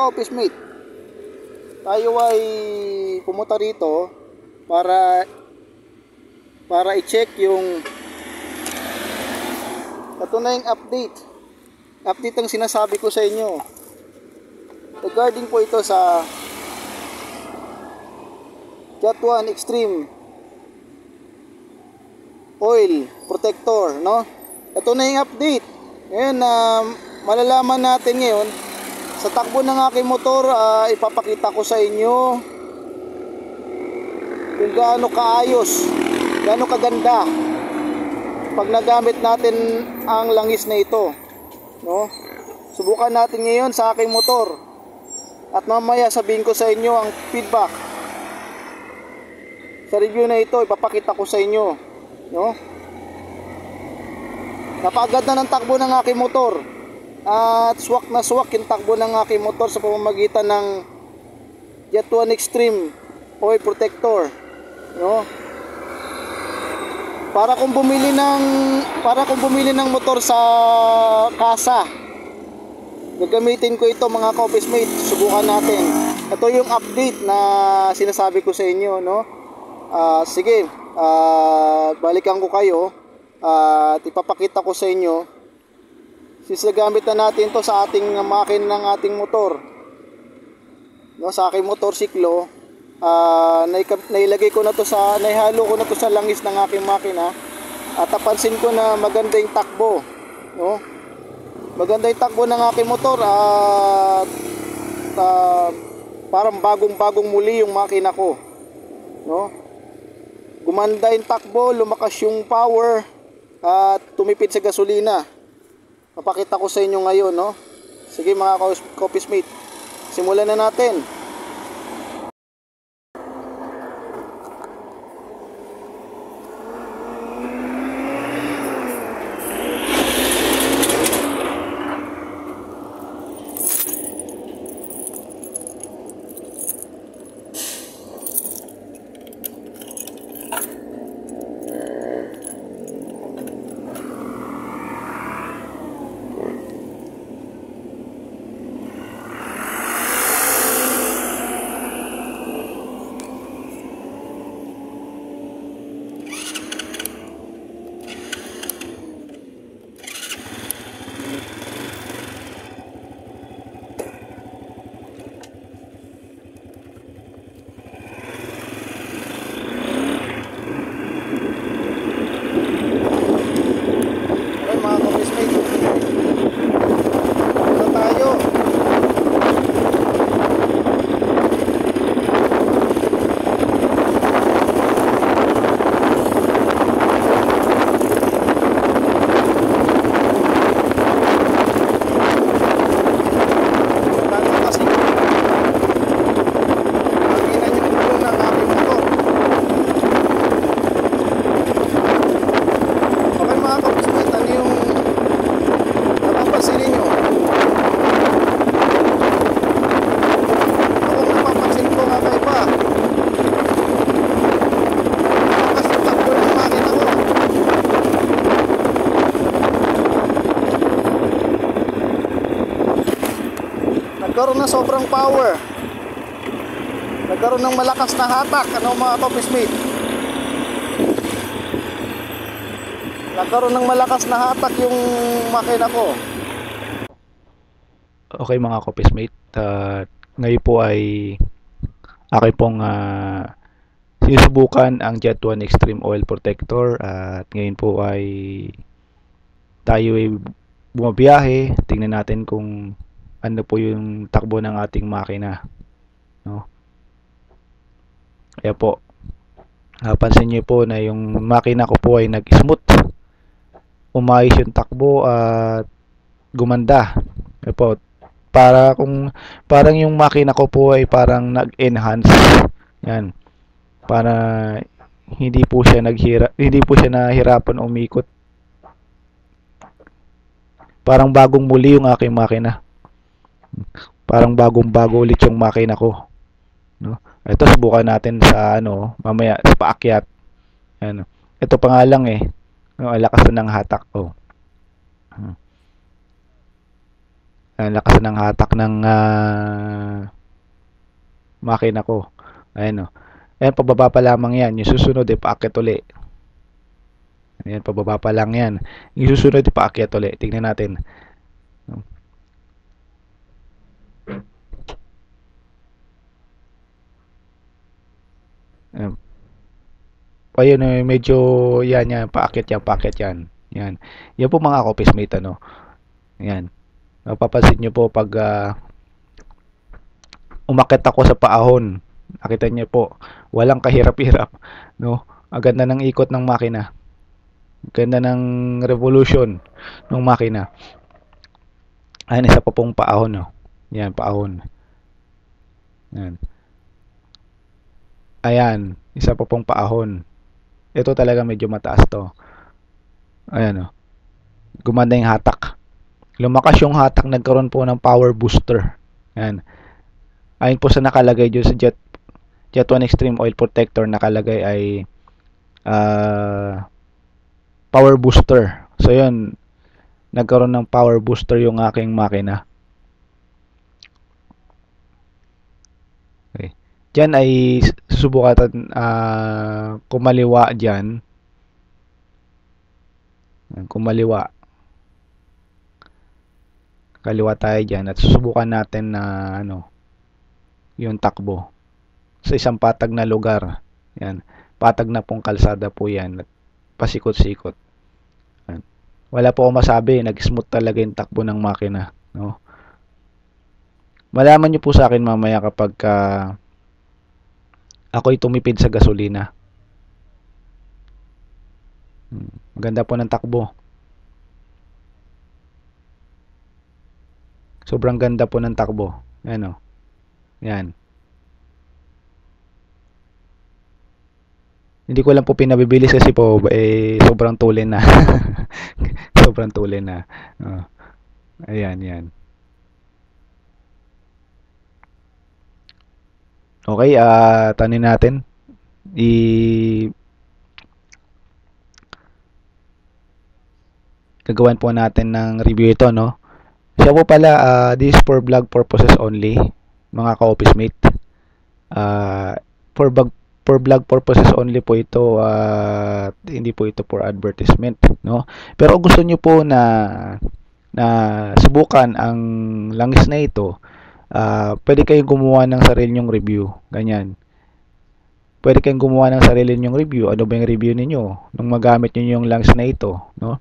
ka-office mate, tayo ay pumunta rito para i-check yung ito na yung update ang sinasabi ko sa inyo regarding po ito sa Jet 1 Extreme Oil Protector, no? Ito na yung update. Ngayon, malalaman natin ngayon sa takbo ng aking motor. Ipapakita ko sa inyo kung gaano kaayos, gaano kaganda pag nagamit natin ang langis na ito, no? Subukan natin ngayon sa aking motor at mamaya sabihin ko sa inyo ang feedback sa review na ito. Ipapakita ko sa inyo, no? Napaganda ng takbo ng aking motor at swak na swak yung takbo ng aking motor sa pamamagitan ng Jet 1 Extreme Oil Protector, no? Para kung bumili ng motor sa kasa, gagamitin ko ito mga ka-office mate. Subukan natin. Ito yung update na sinasabi ko sa inyo, no? Sige, balikan ko kayo at ipapakita ko sa inyo. Since nagamit na natin to sa ating makina ng ating motor, no, sa aking motorsiklo, nailagay ko na to naihalo ko na to sa langis ng aking makina at napansin ko na maganda yung takbo, no? Maganda yung takbo ng aking motor at parang bagong muli yung makina ko, no? Gumanda yung takbo, lumakas yung power at tumipid sa gasolina. Papakita ko sa inyo ngayon, no? Sige mga ka-office mate, simulan na natin. Nagkaroon ng sobrang power, nagkaroon ng malakas na hatak, ano mga ka-office mate? Nagkaroon ng malakas na hatak yung makina ko. Okay mga ka-office mate, ngayon po ay akin pong sinusubukan ang Jet 1 Extreme Oil Protector at ngayon po ay tayo ay bumabiyahe. Tingnan natin kung ano po yung takbo ng ating makina, no? Kaya po, napansin niyo po na yung makina ko po ay nag-smooth, umayos yung takbo at gumanda. Kaya po, parang yung makina ko po ay parang nag-enhance. Yan. Para hindi po siya nahirapan umikot. Parang bagong muli yung aking makina. Parang bagong-bago ulit yung makina ko, no? Ito subukan natin sa mamaya sa paakyat. Ano. Ito pa nga lang no, lakas na ng hatak. lakas ng hatak ng makina ko. Ayan, oh. Ayan, pababa pa lamang yan. Yung susunod, paakyat uli. Ayan, pababa pa lang yan. Yung susunod, paakyat uli. Tingnan natin. Ayan. Ayun, medyo yan, paakyat yan. Yan. Yan po mga office mate, ano. Yan. Mapapansin nyo po pag umakyat ako sa paahon. Nakita niyo po, walang kahirap-hirap, no? Ang ganda ng ikot ng makina. Ganda ng revolution ng makina. Ayan, isa pa pong paahon, no? Yan, paahon. Yan. Ayan, isa pa pong paahon. Ito talaga medyo mataas to. Ayan, oh. Gumanda yung hatak. Lumakas yung hatak, nagkaroon po ng power booster. Ayan. Ayon po sa nakalagay dyan sa Jet 1 Extreme Oil Protector, nakalagay ay power booster. So yun, nagkaroon ng power booster yung aking makina. Okay. Diyan ay susubukan kumaliwa diyan. Kumaliwa. Kaliwa tayo diyan at susubukan natin na yung takbo sa isang patag na lugar. Yan. Patag na pong kalsada po yan. Pasikot-sikot. Yan. Wala po ako masabi. Nag-smooth talaga yung takbo ng makina. No? Malaman nyo po sa akin mamaya kapag ako'y tumipid sa gasolina. Maganda po ng takbo. Sobrang ganda po ng takbo. Yan, o. Yan. Hindi ko lang po pinabibilis kasi po sobrang tulin na. Sobrang tulin na. Ayan, yan. Okay, tanin natin. Gagawan po natin ng review ito, no? Siya po pala, this is for vlog purposes only, mga ka-office mate. For vlog purposes only po ito, hindi po ito for advertisement, no? Pero kung gusto niyo po na subukan ang langis na ito, pwede kayong gumawa ng sarili nyong review, ganyan. Pwede kayong gumawa ng sarili nyong review. Ano ba yung review ninyo nung magamit niyo yung langis na ito, no?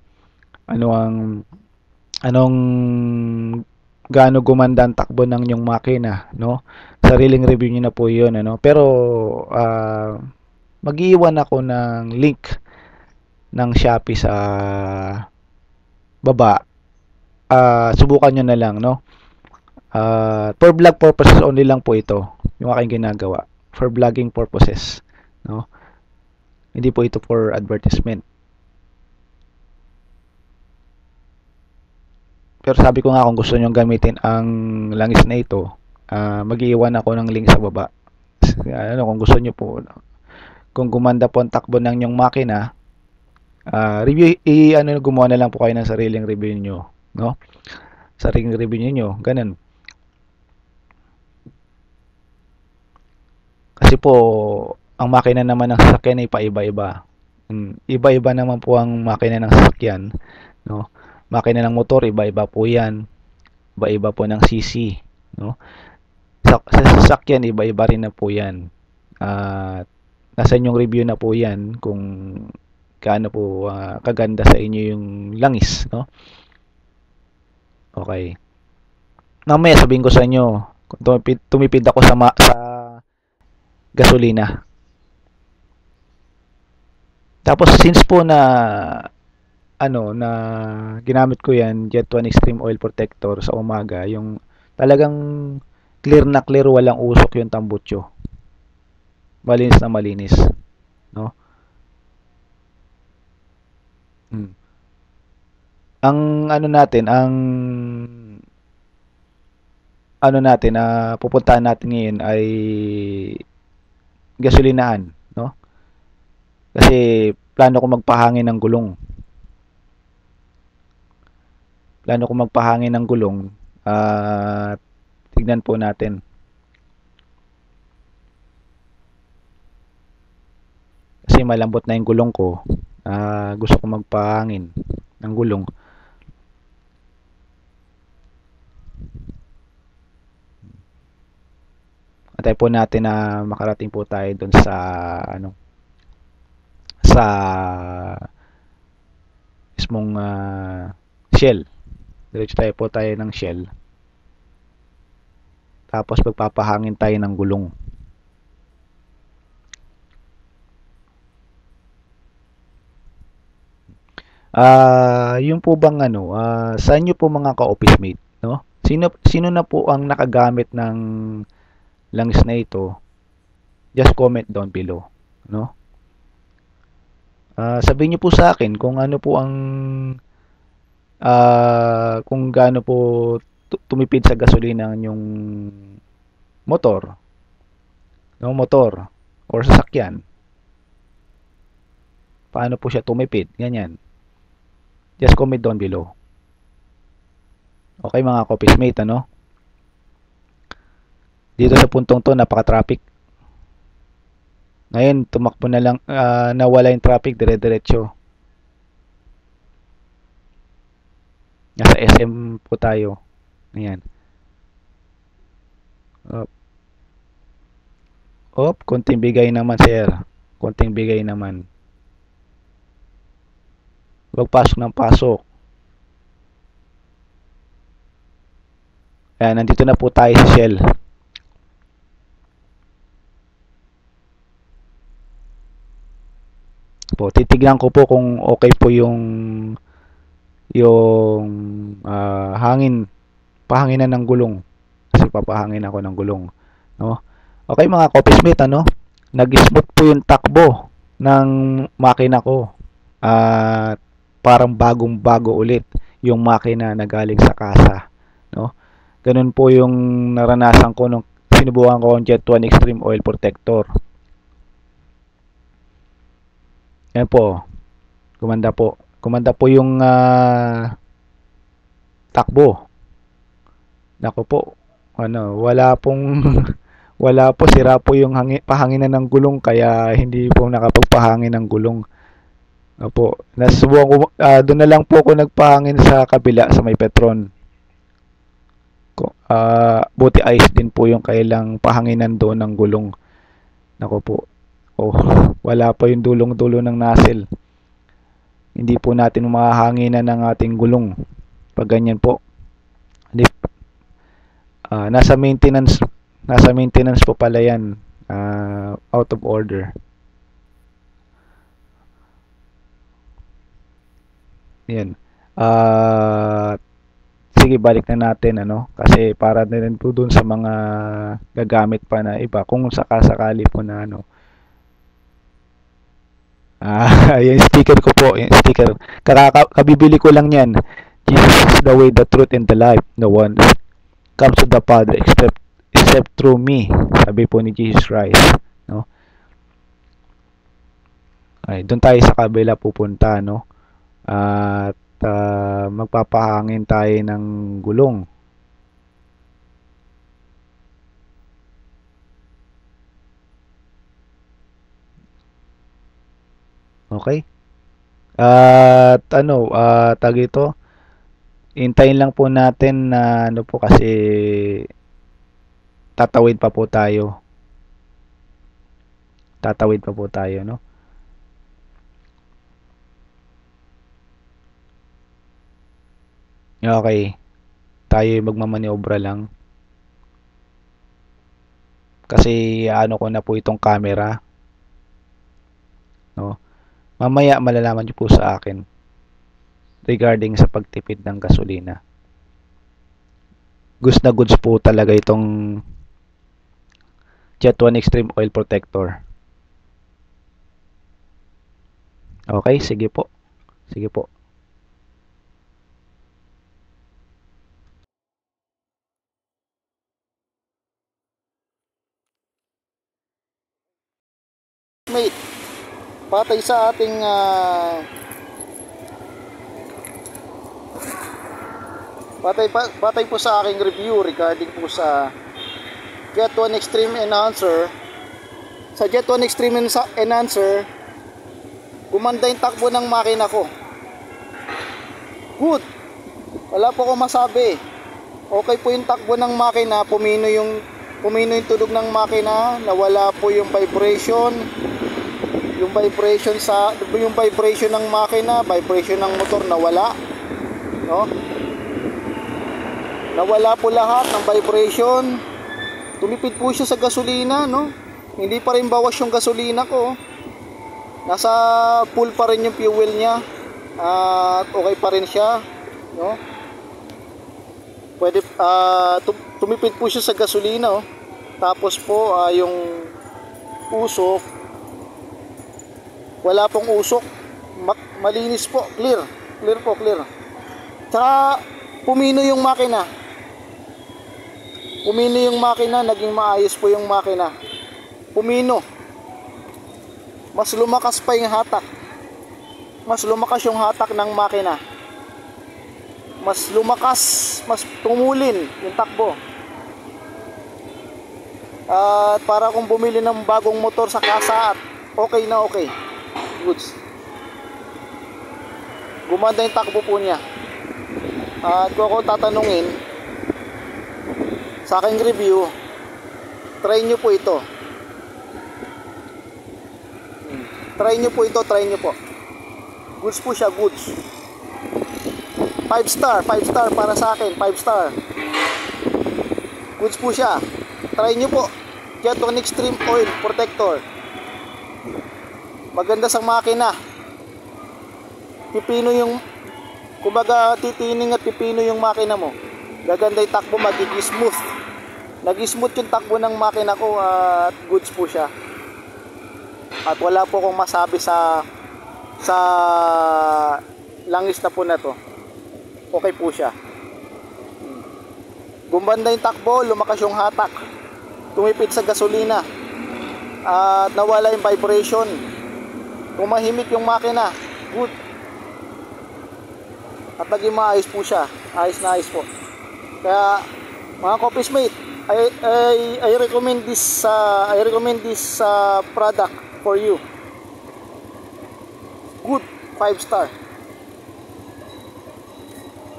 Anong gaano gumanda ang takbo ng inyong makina, no? Sariling review niyo na po 'yon, ano. Pero mag-iiwan ako ng link ng Shopee sa baba. Subukan niyo na lang, no? For vlog purposes only lang po ito, yung aking ginagawa. For vlogging purposes, no? Hindi po ito for advertisement. Pero sabi ko nga, kung gusto nyo gamitin ang langis na ito, mag-iiwan ako ng link sa baba. Kung gusto nyo po, kung gumanda po ang takbo ng inyong makina, review, gumawa na lang po kayo ng sariling review nyo, no? Sariling review nyo, ganun. Kasi po, ang makina naman ng sasakyan ay paiba-iba. Iba-iba naman po ang makina ng sasakyan, no? Makina ng motor, iba-iba po yan. Iba-iba po ng CC, no? Sa sasakyan, iba-iba rin na po yan. Nasa inyong review na po yan kung kaano po kaganda sa inyo yung langis, no? Okay. Mamaya sabihin ko sa inyo, tumipid ako sa gasolina. Tapos since po na ginamit ko yan, Jet 1 Extreme Oil Protector sa umaga, yung talagang clear na clear, walang usok yung tambutso. Malinis na malinis, no? Ang pupuntahan natin ngayon ay gasolinaan, no? Kasi plano ko magpahangin ng gulong. Tignan po natin. Kasi malambot na yung gulong ko. Gusto ko magpahangin ng gulong. Antay po natin na makarating po tayo dun sa sa mismong shell. Diretso tayo po tayo ng shell. Tapos magpapahangin tayo ng gulong. Yung po bang sa inyo po mga ka-office mate, no? Sino na po ang nakagamit ng langis na ito? Just comment down below, no? Sabihin niyo po sa akin kung ano po ang kung gaano po tumipid sa gasolina yung motor, no, motor or sasakyan. Paano po siya tumipid? Ganyan. Just comment down below. Okay mga ka-office mate, ano? Dito sa puntong to, napaka-traffic. Ngayon, tumakbo na lang, nawala yung traffic, dire-diretso. Nasa SM po tayo. Ayan. Konting bigay naman, sir. Konting bigay naman. Huwag pasok ng pasok. Ayan, nandito na po tayo sa Shell. Titignan ko po kung okay po yung hangin, pahanginan ng gulong. Kasi papahangin ako ng gulong, no? Okay mga ka-office mate, nag-smooth po yung takbo ng makina ko. Parang bagong-bago ulit yung makina na galing sa kasa, no? Ganun po yung naranasan ko nung sinubukan ko ang Jet 1 Extreme Oil Protector. Yan po. Gumanda po. Gumanda po yung takbo. Nako po. Wala pong wala po, sira po yung pahanginan ng gulong kaya hindi po nakapagpahangin ng gulong. Opo, nasubukan ko, doon na lang po ako nagpahangin sa kabila sa may Petron. Buti ayos din po yung kailang pahanginan doon ng gulong. Nako po. Wala pa yung dulong-dulo ng nozzle. Hindi po natin mahahanginan ng ating gulong. Pag ganyan po. Nasa maintenance po pala yan. Out of order. Yan. Sige, balik na natin, kasi para na rin po dun sa mga gagamit pa na iba, kung sakasakali po na yung sticker ko po, yung sticker. Kabibili ko lang yan. Jesus is the way, the truth, and the life. No one comes to the Father except through me. Sabi po ni Jesus Christ, no? Ay, doon tayo sa kabila pupunta, no? At magpapahangin tayo ng gulong. Okay? At tag ito, hintayin lang po natin na po kasi tatawid pa po tayo. Tatawid pa po tayo, no? Okay. Tayo magmamaniobra lang. Kasi ko na po itong camera. No? Mamaya malalaman niyo po sa akin regarding sa pagtipid ng gasolina. Goods na goods po talaga itong Jet 1 Extreme Oil Protector. Okay, sige po. Sige po. Mate, patay sa ating Batay po sa aking review regarding po sa Jet 1 Extreme Enhancer. Sa Jet 1 Extreme Enhancer, gumanda yung takbo ng makina ko. Good. Wala po akong masabi. Okay po yung takbo ng makina, pumino yung tunog ng makina, nawala po yung vibration. Yung vibration ng makina, vibration ng motor nawala. No? Nawala po lahat ng vibration. Tumipid po siya sa gasolina, no? Hindi pa rin bawas yung gasolina ko. Nasa full pa rin yung fuel niya. At okay pa rin siya, no? Pwede tumipid po siya sa gasolina, oh. Tapos po yung usok, wala pong usok. Malinis po, clear po. Tsaka pumino yung makina. Naging maayos po yung makina. Pumino. Mas lumakas pa yung hatak. Mas lumakas yung hatak ng makina. Mas lumakas, mas tumulin yung takbo. At para kung bumili ng bagong motor sa kasa, okay na okay. Goods. Gumanda yung takbo po niya. At kung ako tatanungin, sa aking review, try nyo po ito. Try nyo po. Goods po siya, goods. 5 star para sa akin, 5 star. Goods po siya. Try nyo po. Jet 1 Extreme Oil Protector. Maganda sa makina. Pipino yung, kumbaga titining at pipino yung makina mo. Gaganda yung takbo, magiging smooth. Nag-smooth yung takbo ng makina ko at goods po siya. At wala po akong masabi sa langis na po na to. Okay po siya. Gumanda yung takbo, lumakas yung hatak. Tumipid sa gasolina. At nawala yung vibration. Tumahimik yung makina. Good. At naging maayos po siya. Ayos na ayos po. Kaya mga Copies Mate, I recommend this product for you. Good, 5 star.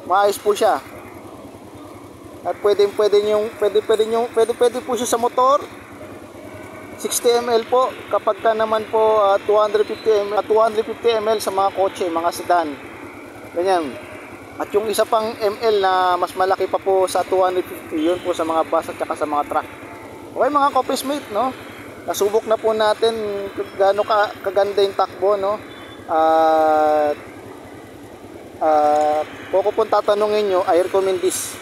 Maayos po siya. At pwede po siya sa motor. 60 ml po kapag ka naman po 250 ml sa mga kotse, mga sedan. Ganyan. At yung isa pang ml na mas malaki pa po sa 250, yun po sa mga bus at saka sa mga truck. Okay mga Copies Mate, no? Nasubok na po natin gaano kaganda yung takbo, no? Kung po tatanungin nyo, I recommend this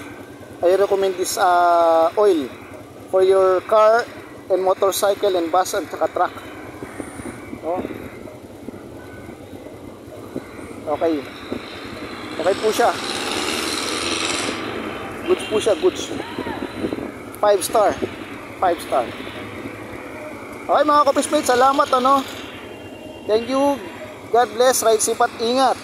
oil for your car and motorcycle and bus at saka truck, no? Okay po siya. Goods po siya, goods. 5 star. Okay mga Copies Mate, salamat, ano? Thank you. God bless. Ride safe at ingat.